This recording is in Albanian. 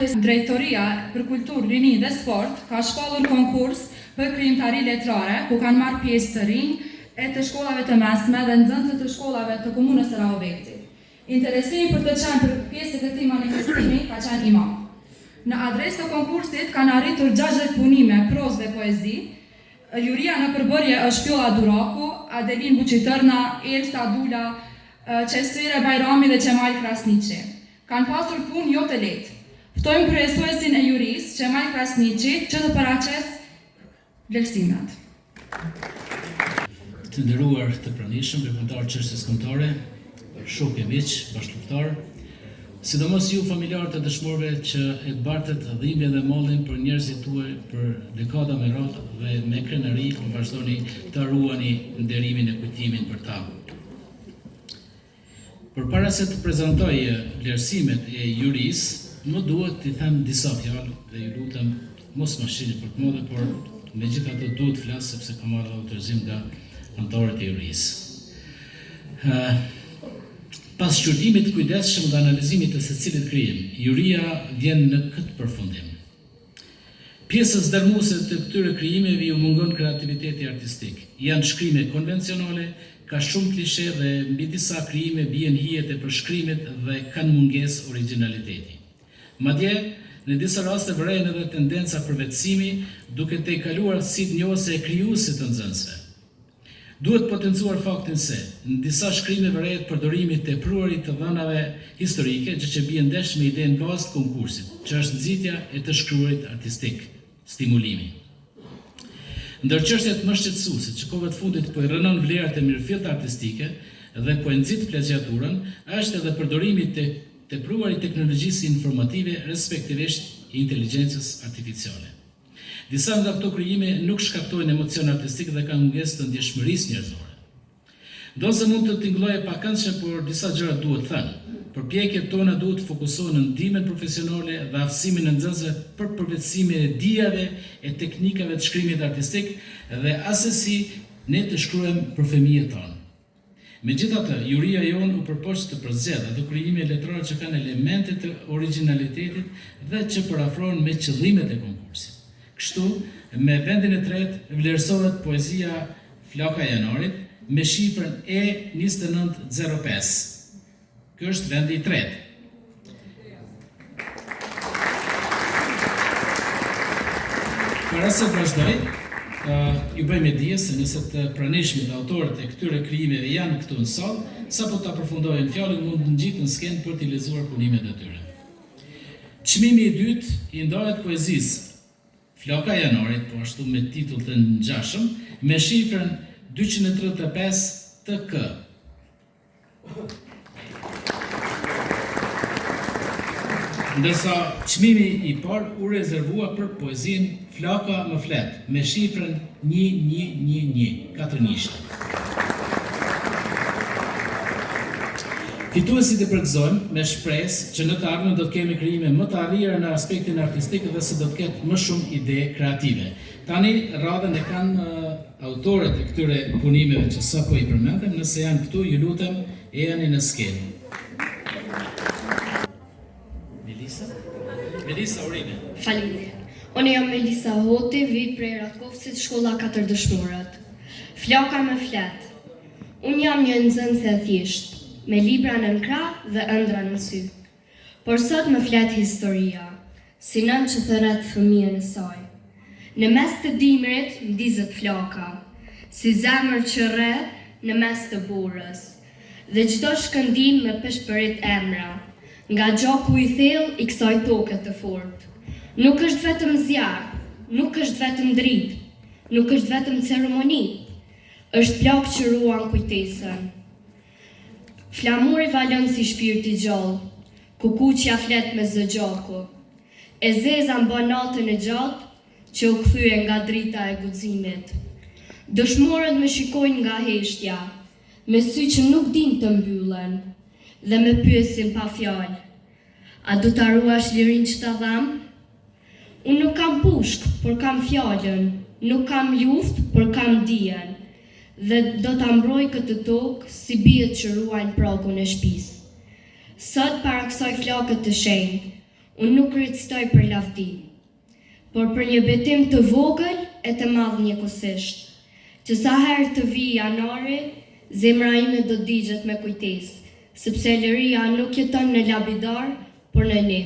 Drejtoria për Kulturë, Rini dhe Sport ka shpallur konkurs për krijimtari letrare, ku kanë marrë pjesë të rinj e të shkollave të mesme dhe nxënësët të shkollave të komunës së Rahovecit. Interesimi për të qenë për pjesë të këtij manifestimi ka qenë i madh. Në adresë të konkursit kanë arritur 60 punime prozë dhe poezi. Juria në përbërje është Fjolla Duraku, Adelin Buqitërna, Elsa Dula, Qesire Bajrami dhe Qemal Krasniqi. Kanë pasur punë jo të lehtë. Ftojmë kryesuesin e jurisë, Qemal Krasniqi, që të paraqes vlerësimet. Të nderuar të pranishëm, veprimtar çështjes kombëtare, shokë e miq, bashkëpunëtar, sidomos ju familjarë të dëshmorëve që e bartët dhimbjen dhe mallin për njerëzit tuaj për dekada me radhë dhe me krenari po vazhdoni të ruani nderimin e kujtimin për ta. Përpara se të prezantoj vlerësimet e jurisë, më duhet t'i them disa fjalë dhe ju lutem mos më shihni për të mëdha, por megjithatë duhet të flas sepse kam marrë autorizim nga anëtarët e jurisë. Pas shqyrtimit të kujdesshëm dhe analizimit të secilit krijim, juria vjen në këtë përfundim. Pjesës dërmuese të këtyre krijimeve ju mungon kreativiteti artistik. Janë shkrime konvencionale, ka shumë klishe dhe mbi disa krijime bien hijet e përshkrimit dhe kanë mungesë origjinaliteti. Madje, në disa raste vërejnë edhe tendenca përvetësimi, duke të kaluar aftësitë njohëse e krijuese të nxënësve. Duhet potencuar faktin se në disa shkrime vërehet përdorimi i tepruarit të dhënave historike, gjë që bie ndesh me idenë bazë të konkursit, që është nxitja e të shkruarit artistik, stimulimi. Ndër çështjet më shqetësuese që kohëve të fundit po i rënon vlerat e mirëfillt artistike dhe po e nxit plagiaturën, është edhe përdorimi i tepruar i teknologjisë informative, respektivisht i inteligjencës artificiale. Disa nga këto krijime nuk shkaktojnë emocion artistik dhe kanë mungesë të ndjeshmërisë njerëzore. Do se mund të tingëllojë pakëndshëm, por disa gjëra duhet thënë. Përpjekjet tona duhet të fokusohen në ndihmën profesionale dhe aftësimin e nxënësve për përvetësimin e dijave e teknikave të shkrimit artistik dhe asesi ne të shkruajmë për fëmijët tonë. Megjithatë, juria jonë u përpoq të përzgjedhë ato krijime letrare që kanë elemente të origjinalitetit dhe që përafrohen me qëllimet e konkursit. Kështu, me vendin e tretë vlerësohet poezia Flaka e Janarit me shifrën E2905. Ky është vendi i tretë. Para se të vazhdoj, ju bëjmë dije se nëse të pranishmit dhe autorët e këtyre krijimeve janë këtu në sallë, sapo ta përfundojnë fjalën mund të ngjitet në skenë për t'i lexuar punimet e tyre. Çmimi i dytë i ndahet poezisë Flaka e Janarit, po ashtu me titull të ngjashëm, me shifrën 235 TK. Ndërsa çmimi i parë u rezervua për poezinë Flaka më flet, me shifrën 1111, 4 njishte. Fituesit e përgëzojmë me shpresë që në të ardhmen do të kemi krijime më të arritura në aspektin artistik dhe se do të ketë më shumë ide kreative. Tani radhën e kanë autorët e këtyre punimeve që sapo i përmendëm, nëse janë këtu, ju lutem, ejani në skenë. Melisa Urine. Faleminderit. Unë jam Melisa Hoti, vit prej Ratkovcit, shkolla 4 dëshmorët. Flaka më flet. Unë jam një nxënëse e thjeshtë, me libra në krah dhe ëndra në sy. Por sot më flet historia, si nën që thëret fëmijën e saj. Në mes të dimrit ndizet flaka, si zemër që rre në mes të burrës, dhe çdo shkëndim me peshpërit emra, nga gjoku i thellë i kësaj toke të fortë. Nuk është vetëm zjarr, nuk është vetëm dritë, nuk është vetëm ceremoni, është plak që ruan kujtesën. Flamuri valon si shpirti gjallë, kukuqja flet me zë gjaku, e zeza mban natën e gjatë që u kthye nga drita e guximit. Dëshmorët më shikojnë nga heshtja, me sy që nuk din të mbyllen, dhe me pyesin pa fjalë. A do ta ruash lirin që ta dham? Unë nuk kam pushk, por kam fjalën, nuk kam luftë, por kam dijen, dhe do ta mbroj këtë tokë si bijët që ruajnë pragun e shtëpisë. Sot para kësaj flake të shenjtë, Unë nuk rritstoj për lavdi, por për një betim të vogël e të madh njëkohësisht, që sa herë të vi janari, zemra ime do digjet me kujtesë, sepse liria nuk jeton në labidar, por në ne.